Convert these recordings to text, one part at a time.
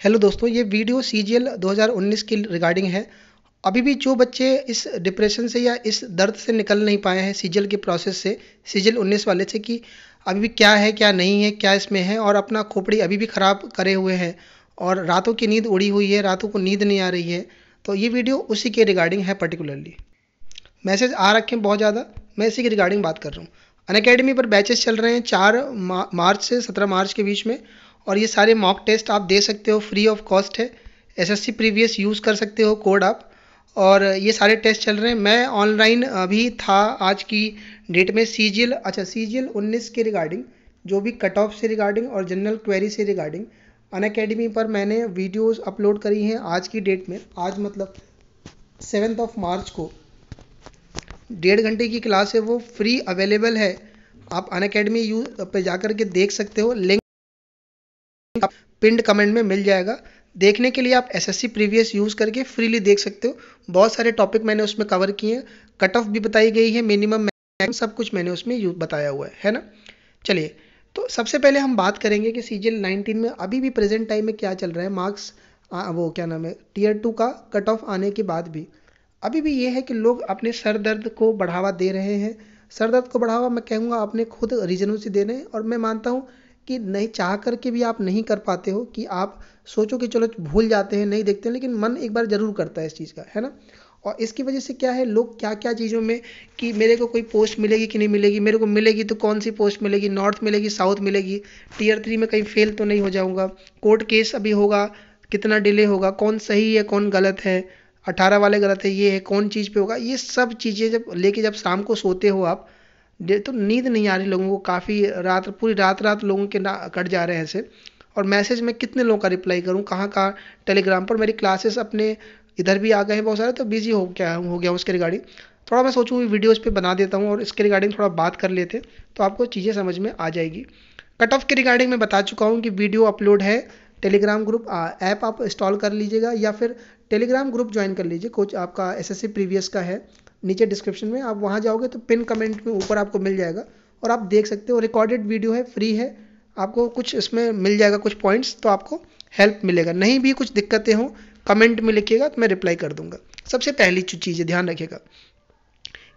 Hello दोस्तों, ये video CGL 2019 की रिगार्डिंग है। अभी भी जो बच्चे इस डिप्रेशन से या इस दर्द से निकल नहीं पाए हैं सीजीएल के प्रोसेस से, सीजीएल 19 वाले से, कि अभी भी क्या है क्या नहीं है क्या इसमें है, और अपना खोपड़ी अभी भी ख़राब करे हुए हैं और रातों की नींद उड़ी हुई है, रातों को नींद नहीं आ रही है, तो ये वीडियो उसी के रिगार्डिंग है। पर्टिकुलरली मैसेज आ रखे हैं बहुत ज़्यादा, मैं इसी की रिगार्डिंग बात कर रहा हूँ। अनअकैडमी पर बैचेस चल रहे हैं 4 मार्च से 17 मार्च के बीच में, और ये सारे मॉक टेस्ट आप दे सकते हो, फ्री ऑफ कॉस्ट है। एसएससी प्रीवियस यूज़ कर सकते हो कोड आप, और ये सारे टेस्ट चल रहे हैं। मैं ऑनलाइन अभी था आज की डेट में सीजीएल 19 के रिगार्डिंग, जो भी कट ऑफ से रिगार्डिंग और जनरल क्वेरी से रिगार्डिंग अनअकैडमी पर मैंने वीडियोस अपलोड करी हैं आज की डेट में। आज मतलब 7 मार्च को 1.5 घंटे की क्लास है, वो फ्री अवेलेबल है। आप अनअकैडमी पे जाकर के देख सकते हो, लिंक पिंड कमेंट में मिल जाएगा। देखने के लिए आप एसएससी प्रीवियस यूज़ करके फ्रीली देख सकते हो। बहुत सारे टॉपिक मैंने उसमें कवर किए हैं, कट ऑफ भी बताई गई है, मिनिमम सब कुछ मैंने उसमें बताया हुआ है ना। चलिए, तो सबसे पहले हम बात करेंगे कि सीजीएल 19 में अभी भी प्रेजेंट टाइम में क्या चल रहा है। मार्क्स वो क्या नाम है, टीयर 2 का कट ऑफ आने के बाद भी अभी भी ये है कि लोग अपने सर दर्द को बढ़ावा दे रहे हैं। सर दर्द को बढ़ावा मैं कहूँगा अपने खुद रीजनों से दे रहे हैं, और मैं मानता हूँ कि नहीं चाह करके भी आप नहीं कर पाते हो, कि आप सोचो कि चलो भूल जाते हैं, नहीं देखते हैं, लेकिन मन एक बार ज़रूर करता है इस चीज़ का, है ना। और इसकी वजह से क्या है, लोग क्या क्या चीज़ों में, कि मेरे को कोई पोस्ट मिलेगी कि नहीं मिलेगी, मेरे को मिलेगी तो कौन सी पोस्ट मिलेगी, नॉर्थ मिलेगी साउथ मिलेगी, टीयर 3 में कहीं फेल तो नहीं हो जाऊँगा, कोर्ट केस अभी होगा, कितना डिले होगा, कौन सही है कौन गलत है, 18 वाले गलत है, ये है कौन चीज़ पे होगा। ये सब चीज़ें जब लेके जब शाम को सोते हो आप, तो नींद नहीं आ रही लोगों को, काफ़ी रात पूरी रात रात लोगों के ना कट जा रहे हैं ऐसे। और मैसेज में कितने लोगों का रिप्लाई करूं, कहाँ कहाँ टेलीग्राम पर मेरी क्लासेस अपने इधर भी आ गए हैं बहुत सारे, तो बिजी हो गया उसके रिगार्डिंग। थोड़ा मैं सोचूँ वीडियोज़ पे बना देता हूँ और इसके रिगार्डिंग थोड़ा बात कर लेते, तो आपको चीज़ें समझ में आ जाएगी। कट ऑफ के रिगार्डिंग मैं बता चुका हूँ कि वीडियो अपलोड है। टेलीग्राम ग्रुप ऐप आप इंस्टॉल कर लीजिएगा, या फिर टेलीग्राम ग्रुप ज्वाइन कर लीजिए, कोच आपका एसएससी प्रीवियस का है, नीचे डिस्क्रिप्शन में आप वहाँ जाओगे तो पिन कमेंट में ऊपर आपको मिल जाएगा, और आप देख सकते हो। रिकॉर्डेड वीडियो है, फ्री है, आपको कुछ इसमें मिल जाएगा कुछ पॉइंट्स, तो आपको हेल्प मिलेगा। नहीं भी कुछ दिक्कतें हों कमेंट में लिखिएगा तो मैं रिप्लाई कर दूंगा। सबसे पहली चीज़ ध्यान रखिएगा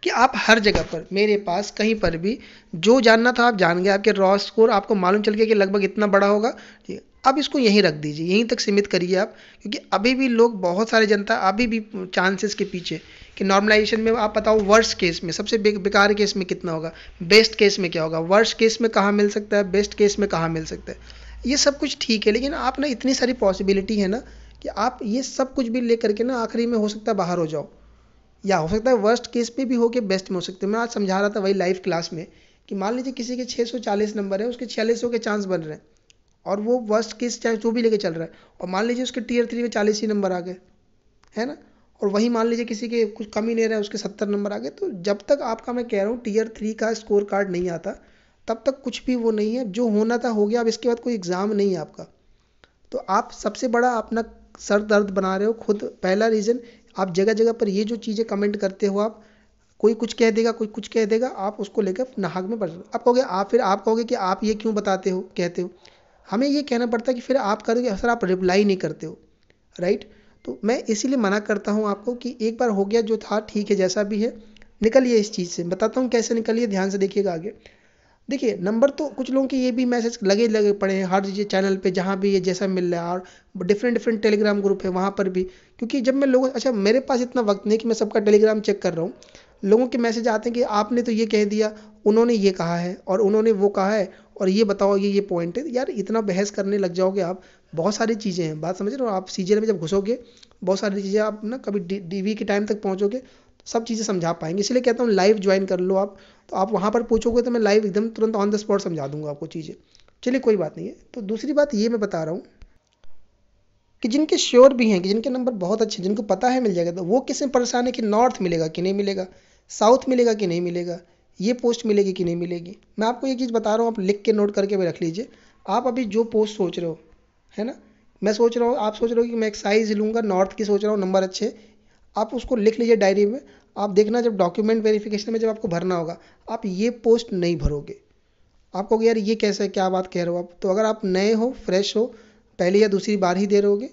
कि आप हर जगह पर, मेरे पास कहीं पर भी जो जानना था आप जान गए, आपके रॉ स्कोर आपको मालूम चल गया कि लगभग इतना बड़ा होगा, ठीक है। अब इसको यहीं रख दीजिए, यहीं तक सीमित करिए आप, क्योंकि अभी भी लोग, बहुत सारी जनता अभी भी चांसेस के पीछे कि नॉर्मलाइजेशन में आप बताओ वर्स्ट केस में, सबसे बेकार केस में कितना होगा, बेस्ट केस में क्या होगा, वर्स्ट केस में कहाँ मिल सकता है, बेस्ट केस में कहाँ मिल सकता है। ये सब कुछ ठीक है, लेकिन आप ना इतनी सारी पॉसिबिलिटी है ना, कि आप ये सब कुछ भी ले करके ना आखिरी में हो सकता है बाहर हो जाओ, या हो सकता है वर्स्ट केस पे भी हो के बेस्ट में हो सकते हैं। मैं आज समझा रहा था वही लाइव क्लास में, कि मान लीजिए किसी के 640 नंबर है, उसके 4600 के चांस बन रहे हैं, और वो वर्स्ट केस चाहे जो भी लेके चल रहा है, और मान लीजिए उसके टीयर 3 में 40 ही नंबर आ गए, है ना। और वही मान लीजिए किसी के कुछ कम ही नहीं रहा है, उसके 70 नंबर आ गए। तो जब तक आपका, मैं कह रहा हूँ, टीयर 3 का स्कोर कार्ड नहीं आता, तब तक कुछ भी वो नहीं है। जो होना था हो गया, अब इसके बाद कोई एग्ज़ाम नहीं है आपका। तो आप सबसे बड़ा अपना सर दर्द बना रहे हो खुद। पहला रीज़न, आप जगह जगह पर ये जो चीज़ें कमेंट करते हो, आप कोई कुछ कह देगा, कोई कुछ कह देगा, आप उसको लेकर नाहक में पड़ जाओ। आप कहोगे, आप फिर आप कहोगे कि आप ये क्यों बताते हो, कहते हो। हमें ये कहना पड़ता है कि फिर आप करोगे, सर आप रिप्लाई नहीं करते हो, राइट। तो मैं इसीलिए मना करता हूँ आपको कि एक बार हो गया जो था, ठीक है, जैसा भी है, निकलिए इस चीज़ से। बताता हूँ कैसे निकलिए, ध्यान से देखिएगा आगे। देखिए, नंबर तो कुछ लोगों के ये भी मैसेज लगे लगे पड़े हैं हर चैनल पे, जहाँ भी ये जैसा मिल रहा है, और डिफरेंट डिफरेंट टेलीग्राम ग्रुप है वहाँ पर भी। क्योंकि जब मैं लोगों, अच्छा मेरे पास इतना वक्त नहीं कि मैं सबका टेलीग्राम चेक कर रहा हूँ। लोगों के मैसेज आते हैं कि आपने तो ये कह दिया, उन्होंने ये कहा है, और उन्होंने वो कहा है, और ये बताओ ये पॉइंट है। यार इतना बहस करने लग जाओगे आप, बहुत सारी चीज़ें हैं, बात समझ रहे हो। आप सीजीएल में जब घुसोगे, बहुत सारी चीज़ें आप ना, कभी डीवी के टाइम तक पहुँचोगे, सब चीज़ें समझा पाएंगे। इसलिए कहता हूँ लाइव ज्वाइन कर लो आप, तो आप वहाँ पर पूछोगे तो मैं लाइव एकदम तुरंत ऑन द स्पॉट समझा दूंगा आपको चीज़ें। चलिए कोई बात नहीं है। तो दूसरी बात ये मैं बता रहा हूँ कि जिनके श्योर भी हैं, कि जिनके नंबर बहुत अच्छे, जिनको पता है मिल जाएगा, तो वो किसमें परेशान है कि नॉर्थ मिलेगा कि नहीं मिलेगा, साउथ मिलेगा कि नहीं मिलेगा, ये पोस्ट मिलेगी कि नहीं मिलेगी। मैं आपको ये चीज़ बता रहा हूँ, आप लिख के नोट करके भी रख लीजिए। आप अभी जो पोस्ट सोच रहे हो, है ना, मैं सोच रहा हूँ, आप सोच रहे हो कि मैं एक्साइज लूँगा, नॉर्थ की सोच रहा हूँ, नंबर अच्छे, आप उसको लिख लीजिए डायरी में। आप देखना जब डॉक्यूमेंट वेरिफिकेशन में जब आपको भरना होगा, आप ये पोस्ट नहीं भरोगे। आप कहोगे यार ये कैसे, क्या बात कह रहे हो आप। तो अगर आप नए हो, फ्रेश हो, पहली या दूसरी बार ही दे रहे होगे,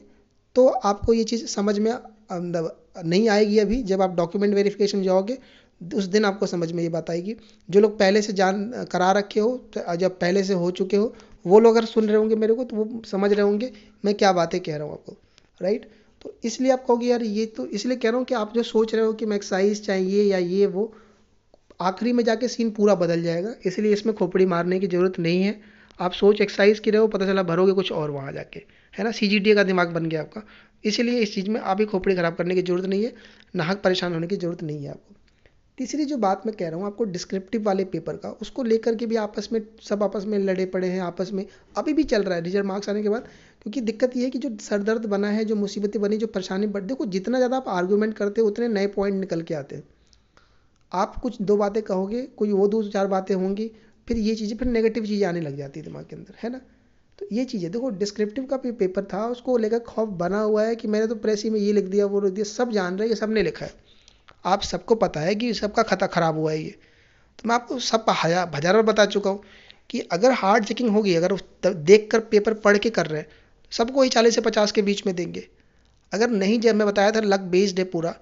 तो आपको ये चीज़ समझ में नहीं आएगी। अभी जब आप डॉक्यूमेंट वेरिफिकेशन जाओगे उस दिन आपको समझ में ये बात आएगी। जो लोग पहले से जान करा रखे हो, जब पहले से हो चुके हो, वो लोग अगर सुन रहे होंगे मेरे को तो वो समझ रहे होंगे मैं क्या बातें कह रहा हूँ आपको, राइट। तो इसलिए आप कहोगे यार ये तो, इसलिए कह रहा हूँ कि आप जो सोच रहे हो कि मैं एक्सरसाइज चाहिए या ये वो, आखिरी में जाके सीन पूरा बदल जाएगा। इसलिए इसमें खोपड़ी मारने की ज़रूरत नहीं है। आप सोच एक्सरसाइज की रहे हो, पता चला भरोगे कुछ और वहाँ जाके, है ना, सीजीडीए का दिमाग बन गया आपका। इसीलिए इस चीज़ में आप ही खोपड़ी खराब करने की ज़रूरत नहीं है, नाहक परेशान होने की ज़रूरत नहीं है आपको। तीसरी जो बात मैं कह रहा हूँ आपको डिस्क्रिप्टिव वाले पेपर का, उसको लेकर के भी आपस में सब आपस में लड़े पड़े हैं आपस में, अभी भी चल रहा है रिजल्ट मार्क्स आने के बाद। क्योंकि दिक्कत ये है कि जो सरदर्द बना है, जो मुसीबतें बनी, जो परेशानी बढ़, देखो जितना ज़्यादा आप आर्ग्यूमेंट करते हो उतने नए पॉइंट निकल के आते हैं। आप कुछ दो बातें कहोगे, कोई वो दो चार बातें होंगी, फिर ये चीज़ें, फिर नेगेटिव चीज़ें आने लग जाती है दिमाग के अंदर, है ना। तो ये चीज़ें देखो, डिस्क्रिप्टिव का भी पेपर था, उसको लेकर खौफ बना हुआ है कि मैंने तो प्रेसी में ये लिख दिया वो लिख दिया, सब जान रहे हैं, ये सब ने लिखा है, आप सबको पता है कि सबका खाता खराब हुआ है ये। तो मैं आपको सब हजार बार बता चुका हूँ कि अगर हार्ड चेकिंग होगी, अगर देख कर पेपर पढ़ के कर रहे हैं, सबको ही 40 से 50 के बीच में देंगे। अगर नहीं, जब मैं बताया था लक बेस्ड है पूरा,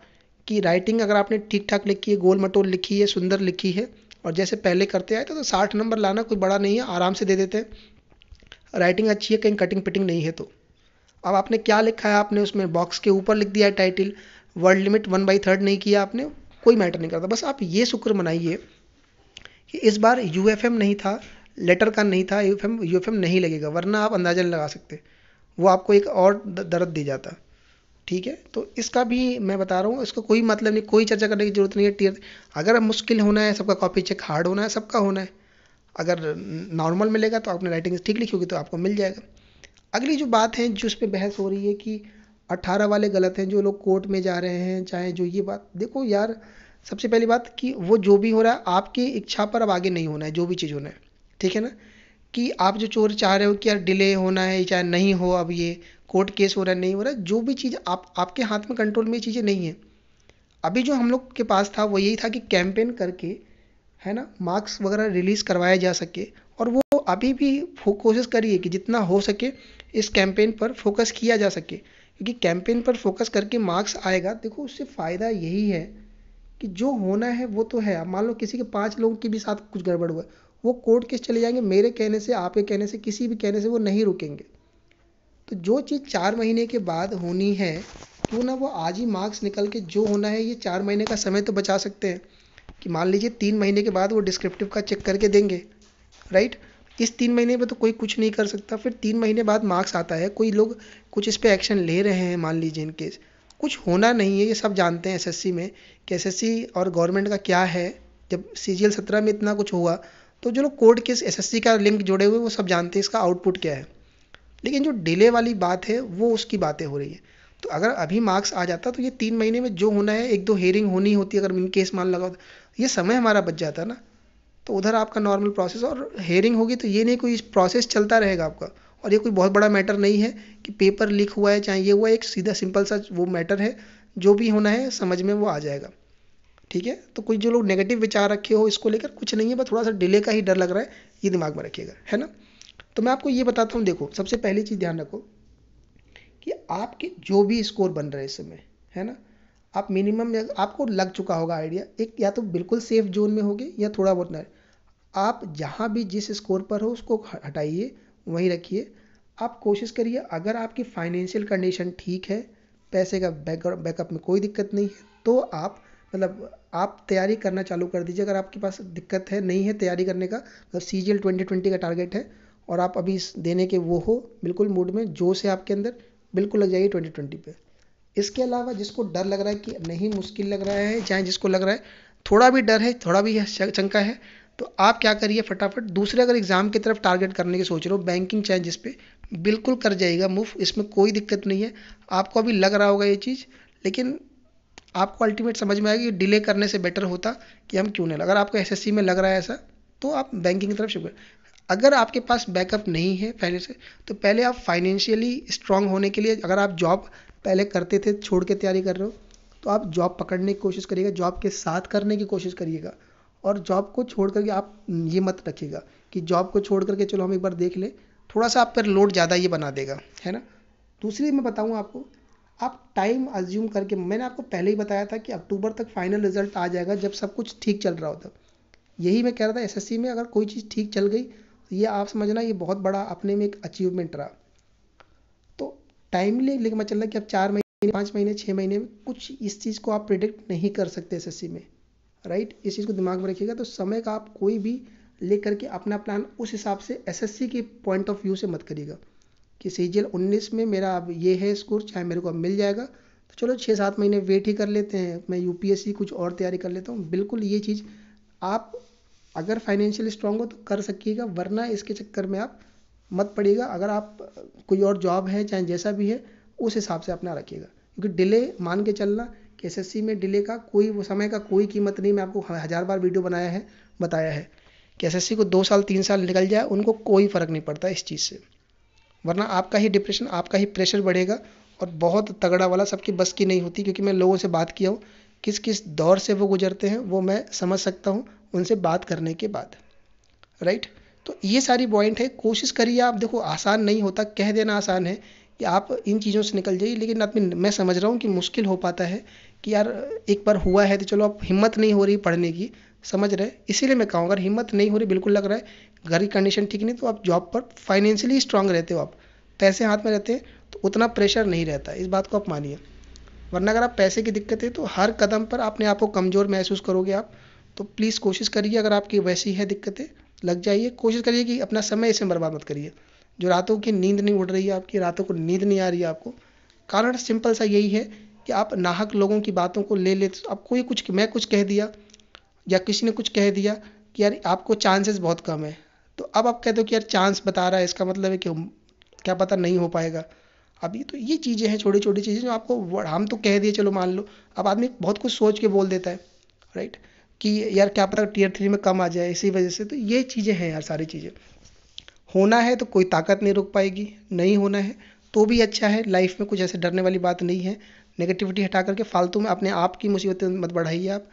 कि राइटिंग अगर आपने ठीक ठाक लिखी है, गोल मटोल लिखी है, सुंदर लिखी है, और जैसे पहले करते आए तो 60 नंबर लाना कोई बड़ा नहीं है, आराम से दे देते हैं। राइटिंग अच्छी है, कहीं कटिंग पिटिंग नहीं है तो। अब आपने क्या लिखा है, आपने उसमें बॉक्स के ऊपर लिख दिया है टाइटल, वर्ड लिमिट 1/3 नहीं किया आपने, कोई मैटर नहीं करता। बस आप ये शुक्र मनाइए कि इस बार यूएफएम नहीं था, लेटर का नहीं था, यूएफएम नहीं लगेगा, वरना आप अंदाजा नहीं लगा सकते, वो आपको एक और दर्द दे जाता। ठीक है, तो इसका भी मैं बता रहा हूँ, इसका कोई मतलब नहीं, कोई चर्चा करने की जरूरत नहीं है। टीयर अगर मुश्किल होना है, सबका कॉपी चेक हार्ड होना है, सबका होना है। अगर नॉर्मल मिलेगा तो आपने राइटिंग ठीक लिखी होगी तो आपको मिल जाएगा। अगली जो बात है जो उस पर बहस हो रही है कि 18 वाले गलत हैं, जो लोग कोर्ट में जा रहे हैं, चाहे जो ये बात, देखो यार, सबसे पहली बात कि वो जो भी हो रहा है आपकी इच्छा पर अब आगे नहीं होना है, जो भी चीज़ होना है, ठीक है ना। कि आप जो चोर चाह रहे हो कि यार डिले होना है, चाहे नहीं हो, अब ये कोर्ट केस हो रहा है, नहीं हो रहा है, जो भी चीज़ आपके हाथ में, कंट्रोल में ये चीज़ें नहीं है। अभी जो हम लोग के पास था वो यही था कि कैंपेन करके, है ना, मार्क्स वगैरह रिलीज़ करवाया जा सके। और वो अभी भी कोशिश करिए कि जितना हो सके इस कैंपेन पर फोकस किया जा सके, क्योंकि कैंपेन पर फोकस करके मार्क्स आएगा। देखो उससे फ़ायदा यही है कि जो होना है वो तो है। अब मान लो किसी के 5 लोगों के भी साथ कुछ गड़बड़ हुआ, वो कोर्ट केस चले जाएंगे, मेरे कहने से, आपके कहने से, किसी भी कहने से वो नहीं रुकेंगे। तो जो चीज़ 4 महीने के बाद होनी है, क्यों ना वो आज ही मार्क्स निकल के जो होना है, ये 4 महीने का समय तो बचा सकते हैं। कि मान लीजिए 3 महीने के बाद वो डिस्क्रिप्टिव का चेक करके देंगे, राइट। इस 3 महीने में तो कोई कुछ नहीं कर सकता, फिर 3 महीने बाद मार्क्स आता है, कोई लोग कुछ इस पे एक्शन ले रहे हैं, मान लीजिए इन केस कुछ होना नहीं है। ये सब जानते हैं एसएससी में कि एसएससी और गवर्नमेंट का क्या है। जब सीजीएल 17 में इतना कुछ हुआ, तो जो लोग कोर्ट केस एसएससी का लिंक जुड़े हुए वो सब जानते हैं इसका आउटपुट क्या है। लेकिन जो डिले वाली बात है वो उसकी बातें हो रही है। तो अगर अभी मार्क्स आ जाता तो ये 3 महीने में जो होना है, एक दो हेयरिंग होनी होती, अगर इन केस मान लगा, ये समय हमारा बच जाता ना। तो उधर आपका नॉर्मल प्रोसेस और हेयरिंग होगी, तो ये नहीं कोई प्रोसेस चलता रहेगा आपका। और ये कोई बहुत बड़ा मैटर नहीं है कि पेपर लीक हुआ है चाहे ये हुआ, एक सीधा सिंपल सा वो मैटर है, जो भी होना है समझ में वो आ जाएगा। ठीक है, तो कोई जो लोग नेगेटिव विचार रखे हो इसको लेकर, कुछ नहीं है, बस थोड़ा सा डिले का ही डर लग रहा है, ये दिमाग में रखिएगा, है ना। तो मैं आपको ये बताता हूँ, देखो सबसे पहली चीज़ ध्यान रखो कि आपके जो भी स्कोर बन रहे हैं इस समय, है ना, आप मिनिमम, आपको लग चुका होगा आइडिया, एक या तो बिल्कुल सेफ जोन में होगे या थोड़ा बहुत ना। आप जहाँ भी जिस स्कोर पर हो उसको हटाइए, वहीं रखिए। आप कोशिश करिए, अगर आपकी फाइनेंशियल कंडीशन ठीक है, पैसे का बैकअप में कोई दिक्कत नहीं है, तो आप मतलब आप तैयारी करना चालू कर दीजिए। अगर आपके पास दिक्कत है, नहीं है तैयारी करने का, मतलब सीजीएल 2020 का टारगेट है और आप अभी देने के वो हो बिल्कुल मूड में, जोश है आपके अंदर, बिल्कुल लग जाइए 2020 पे। इसके अलावा जिसको डर लग रहा है कि नहीं मुश्किल लग रहा है, चाहे जिसको लग रहा है थोड़ा भी डर है, थोड़ा भी शंका है, तो आप क्या करिए, फटाफट दूसरे अगर एग्जाम की तरफ टारगेट करने की सोच रहे हो, बैंकिंग चाहे जिस पे, बिल्कुल कर जाइएगा मूव, इसमें कोई दिक्कत नहीं है। आपको अभी लग रहा होगा ये चीज़, लेकिन आपको अल्टीमेट समझ में आएगी कि डिले करने से बेटर होता कि हम क्यों नहीं। अगर आपको एसएससी में लग रहा है ऐसा, तो आप बैंकिंग की तरफ शिफ्ट। अगर आपके पास बैकअप नहीं है पहले से, तो पहले आप फाइनेंशियली स्ट्रांग होने के लिए, अगर आप जॉब पहले करते थे छोड़ के तैयारी कर रहे हो, तो आप जॉब पकड़ने की कोशिश करिएगा, जॉब के साथ करने की कोशिश करिएगा। और जॉब को छोड़ करके आप ये मत रखिएगा कि जॉब को छोड़ करके चलो हम एक बार देख लें, थोड़ा सा आप पर लोड ज़्यादा ये बना देगा, है ना। दूसरी मैं बताऊँ आपको, आप टाइम अज्यूम करके, मैंने आपको पहले ही बताया था कि अक्टूबर तक फाइनल रिजल्ट आ जाएगा जब सब कुछ ठीक चल रहा होता। यही मैं कह रहा था, एसएससी में अगर कोई चीज़ ठीक चल गई तो ये आप समझना ये बहुत बड़ा अपने में एक अचीवमेंट रहा। तो टाइमली लेकिन मैं चल रहा कि अब 4 महीने 5 महीने 6 महीने में कुछ इस चीज़ को आप प्रिडिक्ट नहीं कर सकते एसएससी में, राइट। इस चीज़ को दिमाग में रखिएगा। तो समय का आप कोई भी लेकर के अपना प्लान उस हिसाब से एसएससी के पॉइंट ऑफ व्यू से मत करिएगा कि सीजीएल 19 में मेरा अब ये है स्कोर, चाहे मेरे को अब मिल जाएगा तो चलो 6-7 महीने वेट ही कर लेते हैं, मैं यूपीएससी कुछ और तैयारी कर लेता हूँ। बिल्कुल ये चीज़ आप अगर फाइनेंशियली स्ट्रांग हो तो कर सकिएगा, वरना इसके चक्कर में आप मत पड़िएगा। अगर आप कोई और जॉब है चाहे जैसा भी है उस हिसाब से अपना रखिएगा, क्योंकि डिले मान के चलना कि एसएससी में डिले का कोई, वो समय का कोई कीमत नहीं। मैं आपको 1000 बार वीडियो बताया है कि एसएससी को 2 साल 3 साल निकल जाए उनको कोई फ़र्क नहीं पड़ता इस चीज़ से, वरना आपका ही डिप्रेशन, आपका ही प्रेशर बढ़ेगा और बहुत तगड़ा वाला, सबकी बस की नहीं होती। क्योंकि मैं लोगों से बात किया हूँ, किस किस दौर से वो गुजरते हैं वो मैं समझ सकता हूँ उनसे बात करने के बाद, राइट। तो ये सारी पॉइंट है, कोशिश करिए आप। देखो आसान नहीं होता, कह देना आसान है कि आप इन चीज़ों से निकल जाइए, लेकिन आदमी, मैं समझ रहा हूँ कि मुश्किल हो पाता है कि यार एक बार हुआ है तो चलो, अब हिम्मत नहीं हो रही पढ़ने की, समझ रहे। इसीलिए मैं कहूँ अगर हिम्मत नहीं हो रही, बिल्कुल लग रहा है घर की कंडीशन ठीक नहीं, तो आप जॉब पर फाइनेंशियली स्ट्रांग रहते हो, आप पैसे हाथ में रहते हैं तो उतना प्रेशर नहीं रहता, इस बात को आप मानिए। वरना अगर आप पैसे की दिक्कत है तो हर कदम पर अपने आप को कमज़ोर महसूस करोगे आप। तो प्लीज़ कोशिश करिए, अगर आपकी वैसी है दिक्कतें, लग जाइए। कोशिश करिए कि अपना समय इसमें बर्बाद मत करिए। जो रातों की नींद नहीं उड़ रही है आपकी, रातों को नींद नहीं आ रही है आपको, कारण सिंपल सा यही है कि आप नाहक लोगों की बातों को ले लेते। अब कोई कुछ, मैं कुछ कह दिया या किसी ने कुछ कह दिया कि यार आपको चांसेस बहुत कम है, तो अब आप कहते हो कि यार चांस बता रहा है, इसका मतलब है कि क्या पता नहीं हो पाएगा। अभी तो ये चीज़ें हैं, छोटी छोटी चीज़ें जो आपको, हम तो कह दिए चलो मान लो, अब आदमी बहुत कुछ सोच के बोल देता है, राइट, कि यार क्या पता टियर 3 में कम आ जाए इसी वजह से। तो ये चीज़ें हैं यार, सारी चीज़ें। होना है तो कोई ताकत नहीं रोक पाएगी, नहीं होना है तो भी अच्छा है। लाइफ में कुछ ऐसे डरने वाली बात नहीं है। नेगेटिविटी हटा करके फालतू में अपने आप की मुसीबतें मत बढ़ाइए, आप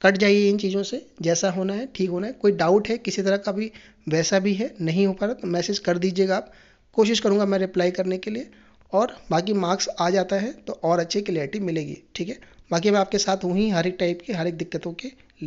कट जाइए इन चीज़ों से। जैसा होना है ठीक होना है। कोई डाउट है किसी तरह का भी, वैसा भी है, नहीं हो पा रहा तो मैसेज कर दीजिएगा आप, कोशिश करूँगा मैं रिप्लाई करने के लिए। और बाकी मार्क्स आ जाता है तो और अच्छी क्लैरिटी मिलेगी, ठीक है। बाकी मैं आपके साथ हूँ ही हर एक टाइप की, हर एक दिक्कतों के